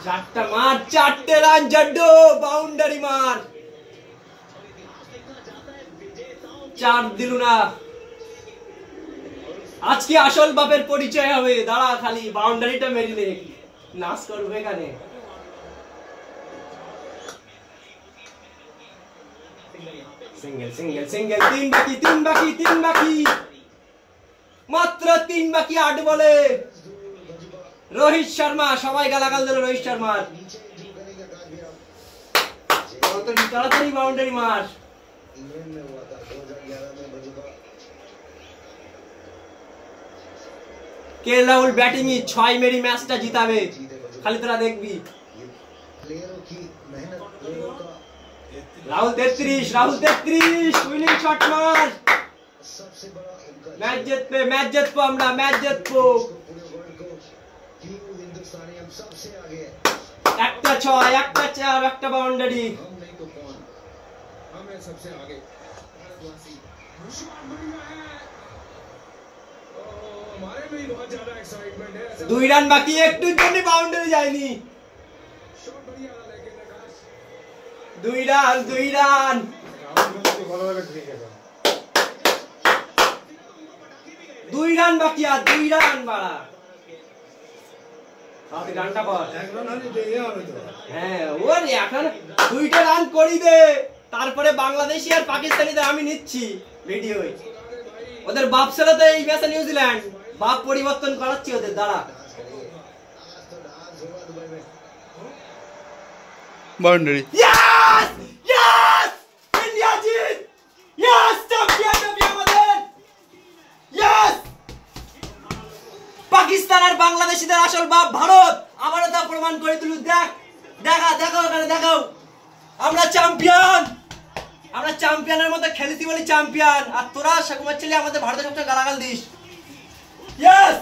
চারটা মার, 4টে run Jaddu, boundary মার। 4 দিলু না। আজকে আসল বাপের পরিচয় হবে। দাঁড়া, খালি বাউন্ডারিটা মেরে নে, নাচ করবে এখানে। সিঙ্গেল সিঙ্গেল সিঙ্গেল, 3 বাকি 3 বাকি 3 বাকি, মাত্র 3 বাকি 8 বলে। রোহিত শর্মা, সবাই গালাগাল দিল রোহিত শর্মার। তাড়াতাড়ি বাউন্ডারি মার। কে রাহুল ব্যাটিং 6 মেরি ম্যাচটা জিতাবে, খালি তোরা দেখবি। রাহুল 33, রাহুল 33, উইনিং শট মার। ম্যাচ জিতবে, ম্যাচ জিতবো আমরা, ম্যাচ জিতবো। একটা 6, একটা 4, একটা বাউন্ডারি। দুই রান বাকি, একটু জন্য বাউন্ডারি যায়নি। 2 রান, 2 রান। 2 রান বাকি, আর 2 রান বাড়া। রানটা কর। হ্যাঁ, ওর এখন 2টা রান করি দে, তারপরে বাংলাদেশি আর পাকিস্তানিদের আমি নিচ্ছি ভিডিও। ওদের বাপ ছিল তো এই ম্যাচে নিউজিল্যান্ড, বাপ পরিবর্তন করাচ্ছি ওদের। দাঁড়া, বাউন্ডারি। ইয়েস ইয়েস, ইন্ডিয়া জিত, ইয়েস, চ্যাম্পিয়ন হবে আমাদের, ইয়েস। পাকিস্তান আর বাংলাদেশিদের আসল বাপ ভারত আবারও তা প্রমাণ করে দিল। দেখ, দেখাও ওখানে, দেখাও। আমরা চ্যাম্পিয়ন, আমরা চ্যাম্পিয়নের মতো খেলেছি বলে চ্যাম্পিয়ন। আর তোরা সেরকম ছেলে আমাদের ভারতের সবচেয়ে গালাগাল দিস। ইয়েস।